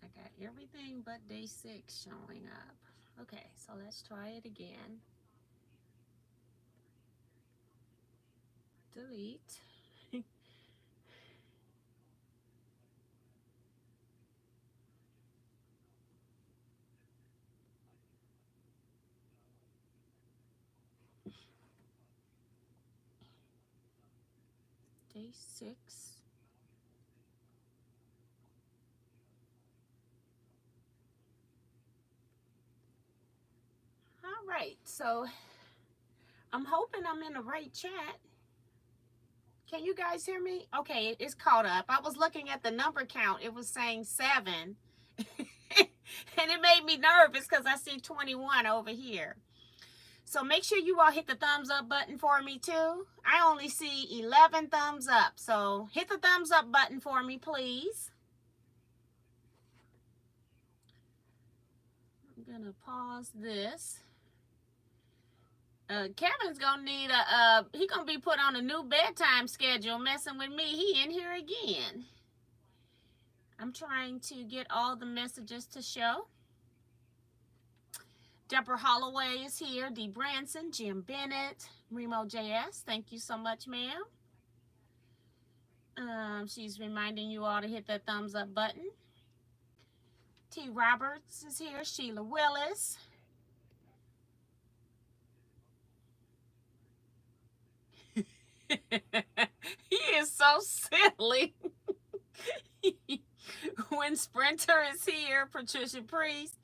I got everything but day 6 showing up. Okay, so let's try it again. Delete. Day 6. All right, so I'm hoping I'm in the right chat. Can you guys hear me? Okay, it's caught up. I was looking at the number count. It was saying 7. And it made me nervous because I see 21 over here. So make sure you all hit the thumbs up button for me too. I only see 11 thumbs up. So hit the thumbs up button for me, please. I'm going to pause this. Kevin's gonna need he gonna be put on a new bedtime schedule messing with me. He in here again. I'm trying to get all the messages to show. Deborah Holloway is here. Dee Branson, Jim Bennett, Remo JS. Thank you so much, ma'am. She's reminding you all to hit that thumbs up button. T. Roberts is here. Sheila Willis. He is so silly. When Sprinter is here, Patricia Priest,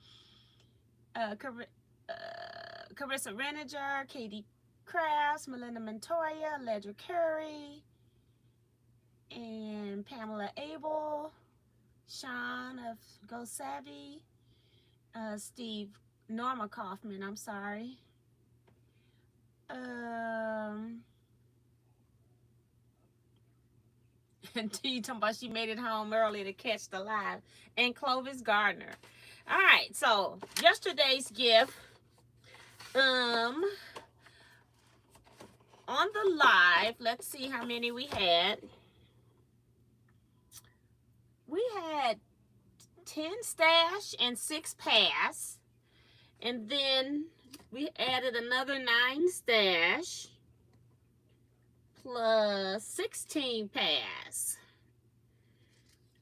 Carissa Reninger, Katie Krause, Melinda Montoya, Ledger Curry, and Pamela Abel, Sean of Go Savvy, Steve Norma Kaufman, I'm sorry. And T talking about she made it home early to catch the live. And Clovis Gardner. All right, so yesterday's gift. On the live, let's see how many we had. We had 10 stash and 6 pass. And then we added another 9 stash plus 16 pass.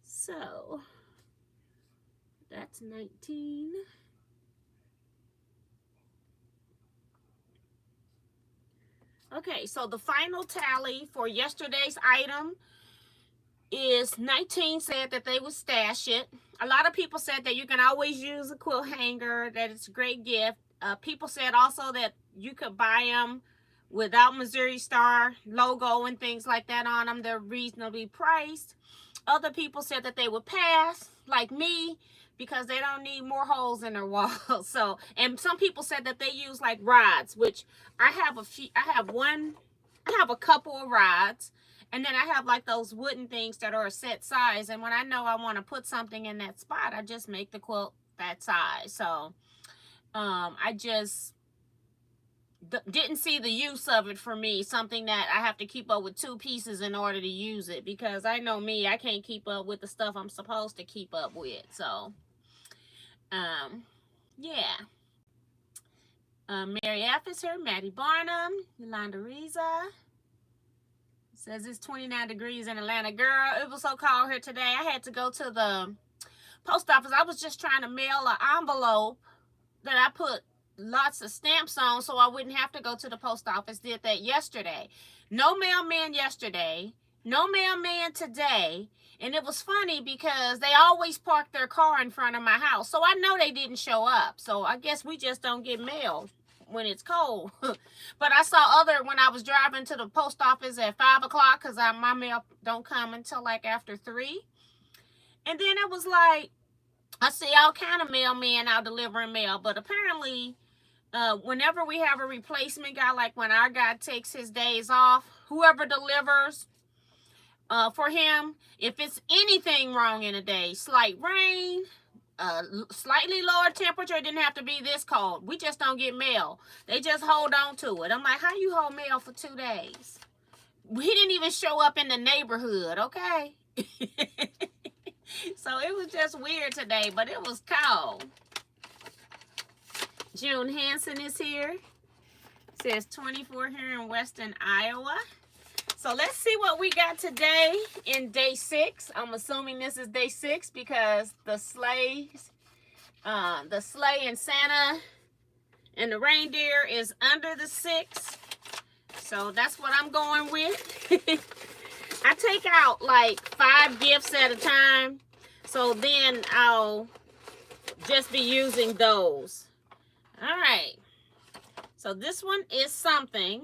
So that's 19. Okay, so the final tally for yesterday's item is 19 said that they would stash it. A lot of people said that you can always use a quilt hanger, that it's a great gift. People said also that you could buy them without Missouri Star logo and things like that on them. They're reasonably priced. Other people said that they would pass, like me, because they don't need more holes in their walls. So, and some people said that they use like rods, which I have a few. I have a couple of rods. And then I have like those wooden things that are a set size. And when I know I want to put something in that spot, I just make the quilt that size. So I just didn't see the use of it for me. Something that I have to keep up with 2 pieces in order to use it. Because I know me, I can't keep up with the stuff I'm supposed to keep up with. So, yeah. Mary F. is here. Maddie Barnum. Yolanda Riza. Says it's 29 degrees in Atlanta. Girl, it was so cold here today. I had to go to the post office. I was just trying to mail an envelope that I put lots of stamps on so I wouldn't have to go to the post office. Did that yesterday. No mailman yesterday. No mailman today. And it was funny because they always park their car in front of my house. So I know they didn't show up. So I guess we just don't get mail when it's cold. But I saw when I was driving to the post office at 5 o'clock, because my mail don't come until like after 3. And then it was like, I see all kind of mailmen out delivering mail, but apparently whenever we have a replacement guy, like when our guy takes his days off, whoever delivers for him, if it's anything wrong in a day, slight rain, slightly lower temperature, it didn't have to be this cold. We just don't get mail. They just hold on to it. I'm like, how you hold mail for 2 days? He didn't even show up in the neighborhood, okay? So it was just weird today, but it was cold. June Hansen is here. It says 24 here in Western Iowa. So let's see what we got today in day 6. I'm assuming this is day 6 because the sleigh and Santa and the reindeer is under the 6. So that's what I'm going with. I take out like 5 gifts at a time. So then I'll just be using those. All right. So this one is something.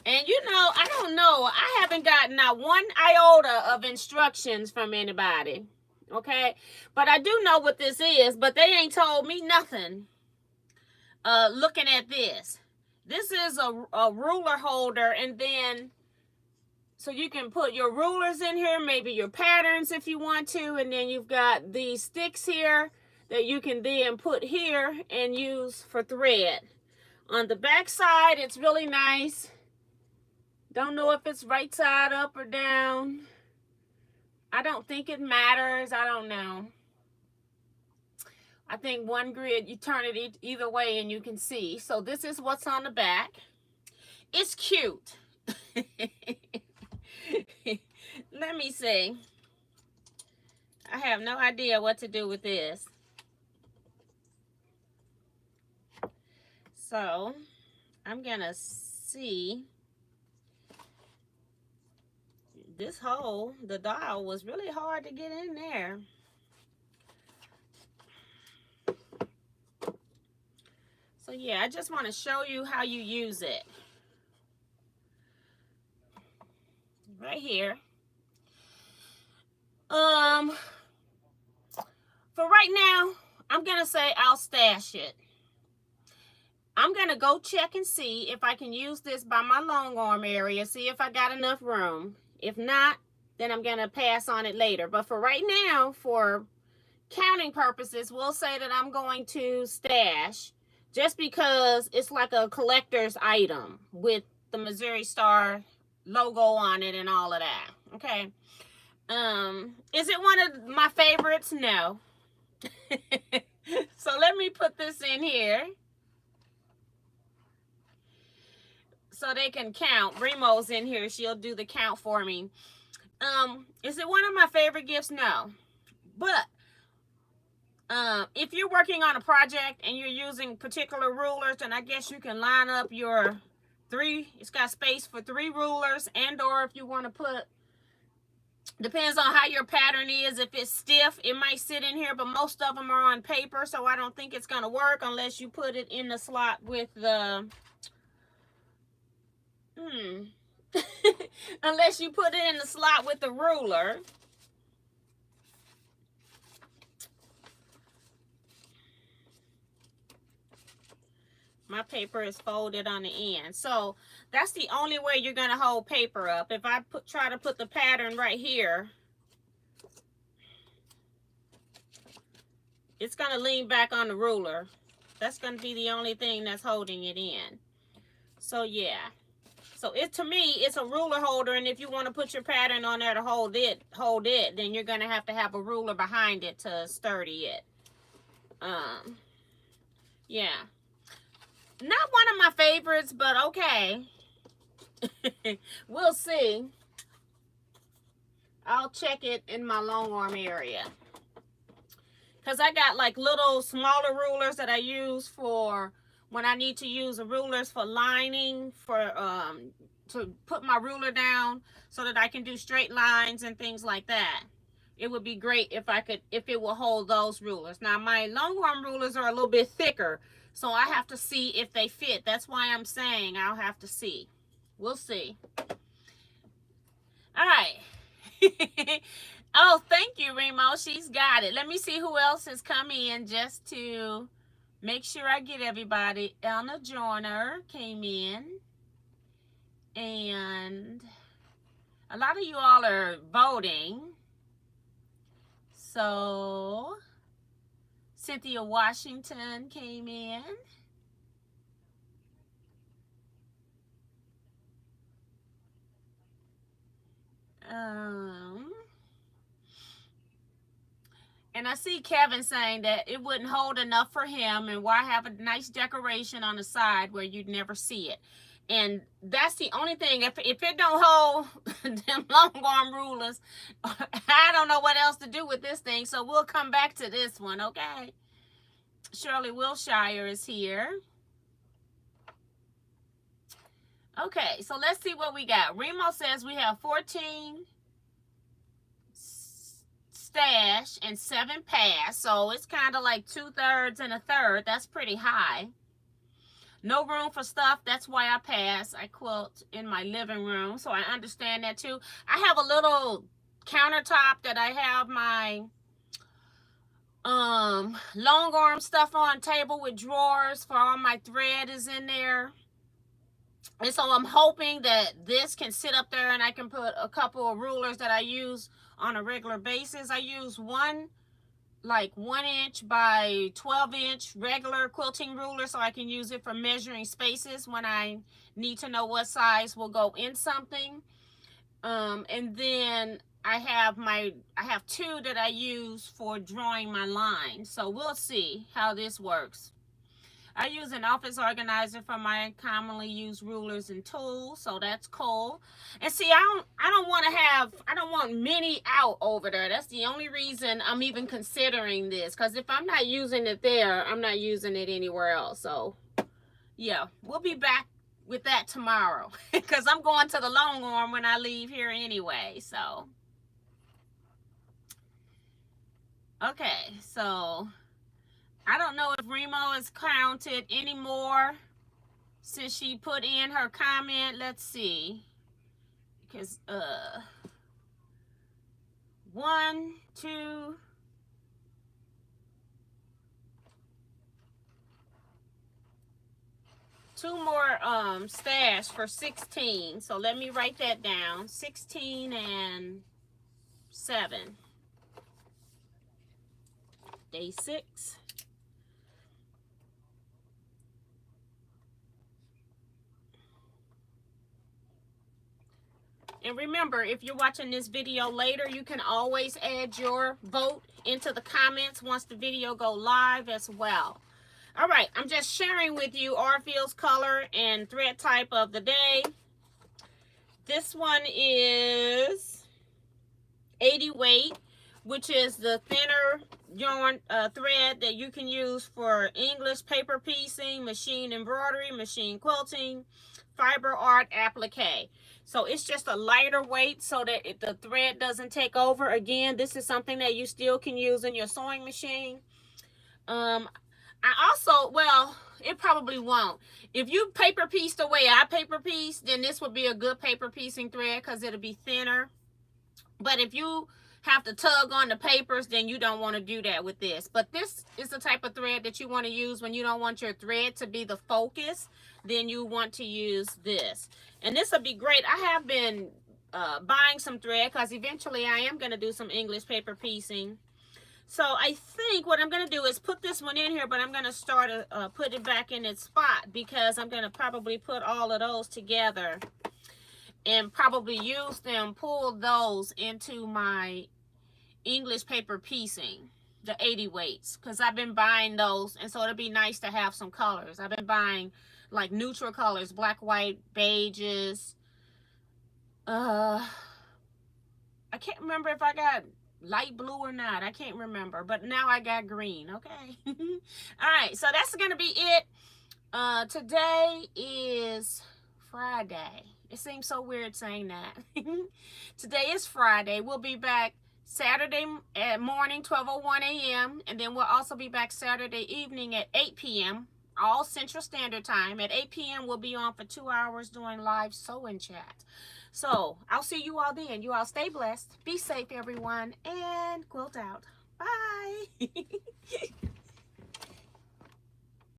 And you know, I don't know. I haven't gotten not one iota of instructions from anybody. Okay? But I do know what this is, but they ain't told me nothing. Looking at this. This is a ruler holder, and then so you can put your rulers in here, maybe your patterns if you want to, and then you've got these sticks here that you can then put here and use for thread. On the back side, it's really nice. Don't know if it's right side up or down. I don't think it matters. I don't know. I think one grid, you turn it either way and you can see. So this is what's on the back. It's cute. Let me see. I have no idea what to do with this. So I'm gonna see. This hole, the dial was really hard to get in there. So yeah, I just want to show you how you use it. Right here. For right now, I'm going to say I'll stash it. I'm going to go check and see if I can use this by my long arm area, see if I got enough room. If not, then I'm going to pass on it later. But for right now, for counting purposes, we'll say that I'm going to stash just because it's like a collector's item with the Missouri Star logo on it and all of that. Okay. Is it one of my favorites? No. So let me put this in here so they can count. Remo's in here. She'll do the count for me. Is it one of my favorite gifts? No. But if you're working on a project and you're using particular rulers, then I guess you can line up your 3. It's got space for 3 rulers, and or if you want to put, depends on how your pattern is. If it's stiff, it might sit in here, but most of them are on paper, so I don't think it's going to work unless you put it in the slot with the unless you put it in the slot with the ruler. My paper is folded on the end. So that's the only way you're going to hold paper up. If I try to put the pattern right here, it's going to lean back on the ruler. That's going to be the only thing that's holding it in. So yeah. So to me, it's a ruler holder, and if you want to put your pattern on there to hold it, then you're going to have a ruler behind it to sturdy it. Yeah. Not one of my favorites, but okay. We'll see. I'll check it in my long arm area. Because I got like little smaller rulers that I use for when I need to use rulers for lining, for to put my ruler down so that I can do straight lines and things like that. It would be great if it will hold those rulers. Now my long arm rulers are a little bit thicker, so I have to see if they fit. That's why I'm saying I'll have to see. We'll see. All right. Oh, thank you, Remo. She's got it. Let me see who else has come in just to make sure I get everybody. Elna Joyner came in, and a lot of you all are voting. So Cynthia Washington came in. And I see Kevin saying that it wouldn't hold enough for him, and why have a nice decoration on the side where you'd never see it. And that's the only thing. If it don't hold them long arm rulers, I don't know what else to do with this thing. So we'll come back to this one, okay? Shirley Wilshire is here. Okay, so let's see what we got. Remo says we have 14 stash and 7 pass, so it's kind of like 2/3 and a third. That's pretty high. No room for stuff, that's why I pass. I quilt in my living room, so I understand that too. I have a little countertop that I have my long arm stuff on, table with drawers for all my thread is in there. And so I'm hoping that this can sit up there and I can put a couple of rulers that I use on a regular basis. I use one like 1" by 12" regular quilting ruler, so I can use it for measuring spaces when I need to know what size will go in something. And then I have 2 that I use for drawing my line. So we'll see how this works. I use an office organizer for my commonly used rulers and tools, so that's cool. And see, I don't want many out over there. That's the only reason I'm even considering this, because if I'm not using it there, I'm not using it anywhere else. So yeah, we'll be back with that tomorrow because I'm going to the long arm when I leave here anyway. So okay, so I don't know if Remo is counted anymore since she put in her comment. Let's see. Because 1, 2, 2 more stash for 16. So let me write that down. 16 and 7. Day 6. And remember, if you're watching this video later, you can always add your vote into the comments once the video go live as well. All right, I'm just sharing with you Aurifil's color and thread type of the day. This one is 80 weight, which is the thinner yarn thread that you can use for English paper piecing, machine embroidery, machine quilting, fiber art applique. So it's just a lighter weight so that the thread doesn't take over. Again, this is something that you still can use in your sewing machine. I also, well, it probably won't. If you paper piece the way I paper piece, then this would be a good paper piecing thread because it'll be thinner. But if you have to tug on the papers, then you don't want to do that with this. But this is the type of thread that you want to use when you don't want your thread to be the focus. Then you want to use this. And this will be great. I have been buying some thread because eventually I am going to do some English paper piecing. So I think what I'm going to do is put this one in here, but I'm going to start put it back in its spot because I'm going to probably put all of those together and probably use them, pull those into my English paper piecing, the 80 weights, because I've been buying those, and so it'll be nice to have some colors. I've been buying like neutral colors, black, white, beiges. I can't remember if I got light blue or not. I can't remember, but now I got green. Okay. All right, so that's gonna be it. Today is Friday. It seems so weird saying that. Today is Friday. We'll be back Saturday morning, 12:01 a.m. And then we'll also be back Saturday evening at 8 p.m. all Central Standard Time. At 8 p.m. we'll be on for 2 hours doing live sew-in chat. So I'll see you all then. You all stay blessed. Be safe, everyone, and quilt out. Bye.